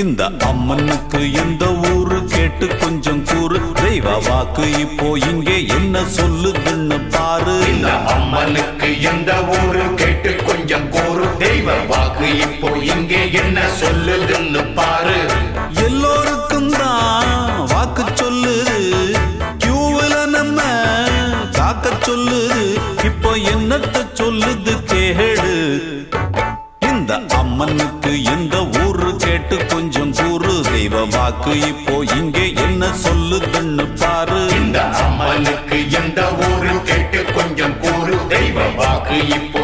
இந்த அம்மனுக்கு எந்த ஊரு கேட்டு கொஞ்சம் கூறு, தெய்வ வாக்கு இப்போ இங்கே என்ன சொல்லுதுன்னு பாரு. இந்த அம்மனுக்கு எந்த ஊரு கேட்டு கொஞ்சம் கூறு, தெய்வ வாக்கு இப்போ இங்கே என்ன சொல்லுதுன்னு பாரு. எல்லோருக்கும் தான் வாக்கு சொல்லுது, கியூவில் நம்ம காக்க சொல்லுது, இப்போ என்னத்த சொல்லுது கேடு. இந்த அம்மனுக்கு எந்த ஊரு கேட்டு கொஞ்சம் கூறு, தெய்வ வாக்கு இப்போ இங்கே என்ன சொல்லுதுன்னு பாரு. இந்த அம்மனுக்கு எந்த ஊரு கேட்டு கொஞ்சம் கூறு, தெய்வ வாக்கு இப்போ